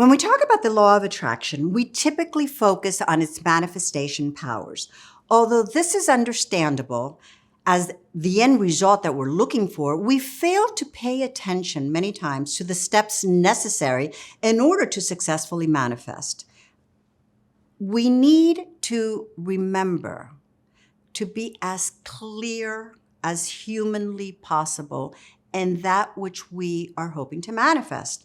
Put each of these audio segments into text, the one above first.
When we talk about the law of attraction, we typically focus on its manifestation powers. Although this is understandable as the end result that we're looking for, we fail to pay attention many times to the steps necessary in order to successfully manifest. We need to remember to be as clear as humanly possible in that which we are hoping to manifest.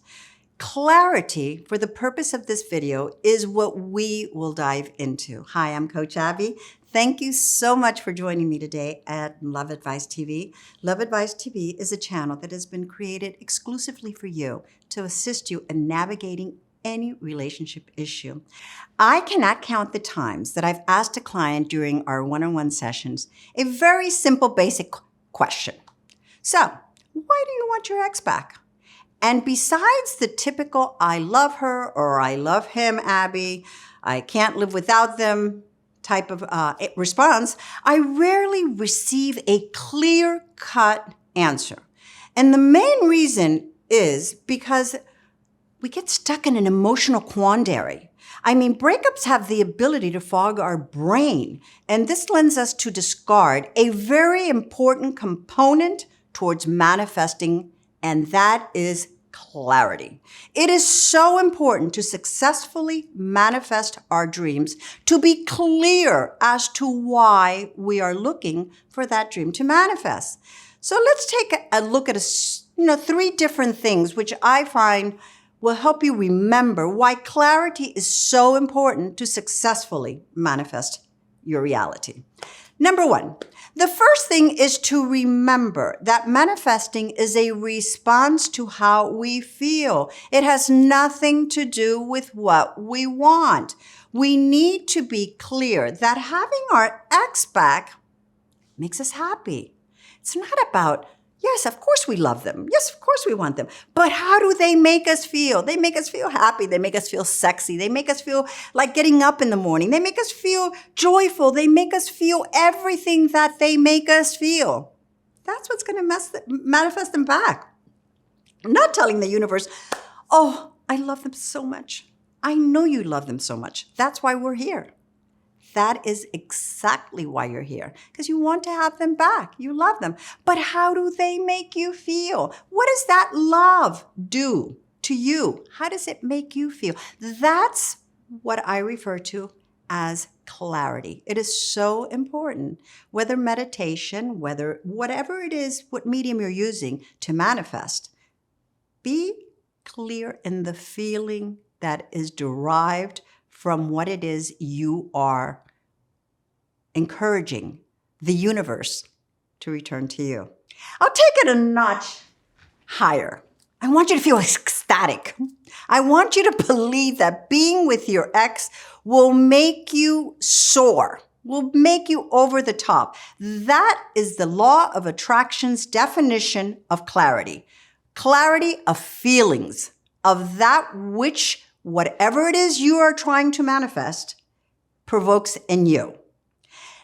Clarity, for the purpose of this video, is what we will dive into. Hi, I'm Coach Abby. Thank you so much for joining me today at Love Advice TV. Love Advice TV is a channel that has been created exclusively for you to assist you in navigating any relationship issue. I cannot count the times that I've asked a client during our one-on-one sessions a very simple, basic question. So, why do you want your ex back? And besides the typical, I love her or I love him, Abby, I can't live without them type of response, I rarely receive a clear-cut answer. And the main reason is because we get stuck in an emotional quandary. I mean, breakups have the ability to fog our brain, and this lends us to discard a very important component towards manifesting, and that is clarity. It is so important to successfully manifest our dreams, to be clear as to why we are looking for that dream to manifest. So let's take a look at three different things which I find will help you remember why clarity is so important to successfully manifest your reality. Number one, the first thing is to remember that manifesting is a response to how we feel. It has nothing to do with what we want. We need to be clear that having our ex back makes us happy. It's not about, yes, of course we love them. Yes, of course we want them. But how do they make us feel? They make us feel happy. They make us feel sexy. They make us feel like getting up in the morning. They make us feel joyful. They make us feel everything that they make us feel. That's what's going to manifest them back. I'm not telling the universe, oh, I love them so much. I know you love them so much. That's why we're here. That is exactly why you're here, because you want to have them back. You love them. But how do they make you feel? What does that love do to you? How does it make you feel? That's what I refer to as clarity. It is so important, whether meditation, whatever it is, what medium you're using to manifest, be clear in the feeling that is derived from what it is you are encouraging the universe to return to you. I'll take it a notch higher. I want you to feel ecstatic. I want you to believe that being with your ex will make you soar, will make you over the top. That is the law of attraction's definition of clarity. Clarity of feelings, of that which, whatever it is you are trying to manifest, provokes in you.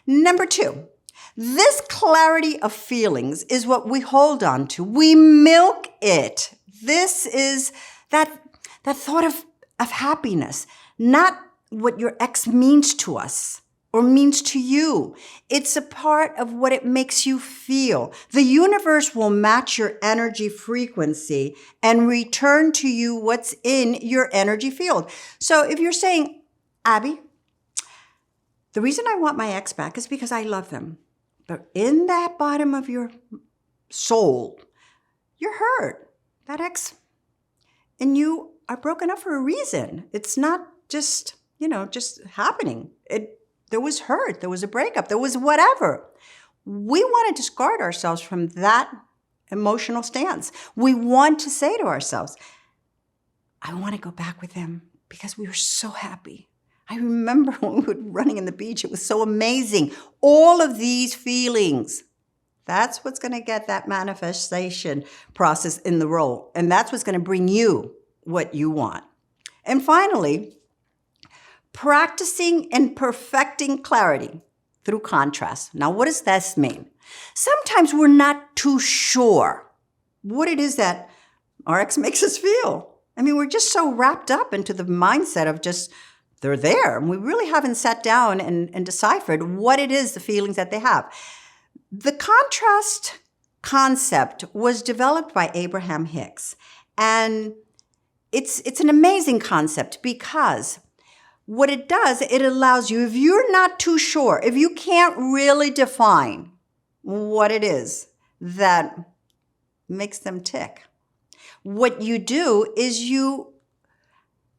Number two, this clarity of feelings is what we hold on to. We milk it. This is that thought of happiness, not what your ex means to us or means to you. It's a part of what it makes you feel. The universe will match your energy frequency and return to you what's in your energy field. So if you're saying, Abby, the reason I want my ex back is because I love them. But in that bottom of your soul, you're hurt. That ex and you are broken up for a reason. It's not just, just happening. There was hurt. There was a breakup. There was whatever. We want to discard ourselves from that emotional stance. We want to say to ourselves, I want to go back with them because we were so happy. I remember when we were running in the beach, it was so amazing. All of these feelings, that's what's going to get that manifestation process in the roll. And that's what's going to bring you what you want. And finally, practicing and perfecting clarity through contrast. Now, what does this mean? Sometimes we're not too sure what it is that our ex makes us feel. I mean, we're just so wrapped up into the mindset of just, they're there. And we really haven't sat down and deciphered what it is, the feelings that they have. The contrast concept was developed by Abraham Hicks. And it's an amazing concept because what it does, it allows you, if you're not too sure, if you can't really define what it is that makes them tick, what you do is you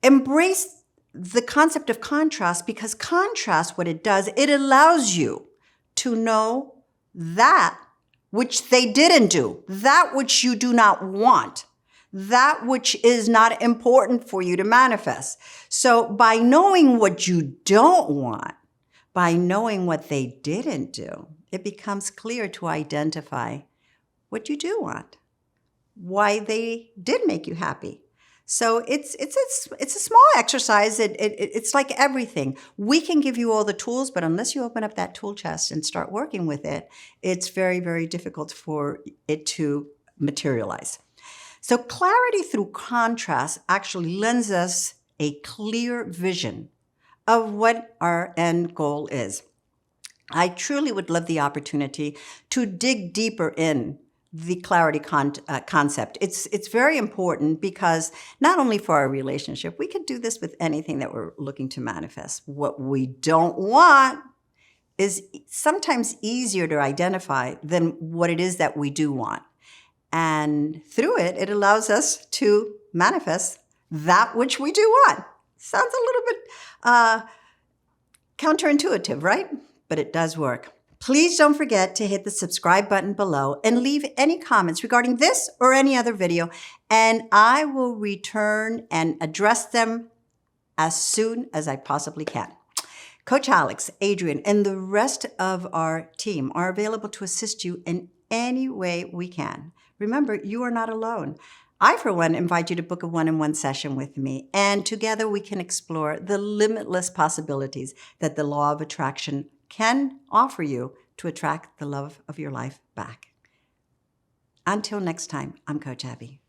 embrace the concept of contrast, because contrast, what it does, it allows you to know that which they didn't do, that which you do not want, that which is not important for you to manifest. So by knowing what you don't want, by knowing what they didn't do, it becomes clear to identify what you do want, why they did make you happy. So it's a small exercise. It's like everything. We can give you all the tools, but unless you open up that tool chest and start working with it, it's very, very difficult for it to materialize. So clarity through contrast actually lends us a clear vision of what our end goal is. I truly would love the opportunity to dig deeper in the clarity concept. It's very important because not only for our relationship, we could do this with anything that we're looking to manifest. What we don't want is sometimes easier to identify than what it is that we do want. And through it, it allows us to manifest that which we do want. Sounds a little bit counterintuitive, right? But it does work. Please don't forget to hit the subscribe button below and leave any comments regarding this or any other video, and I will return and address them as soon as I possibly can. Coach Alex, Adrian, and the rest of our team are available to assist you in any way we can. Remember, you are not alone. I, for one, invite you to book a one-on-one session with me, and together we can explore the limitless possibilities that the law of attraction can offer you to attract the love of your life back. Until next time, I'm Coach Abby.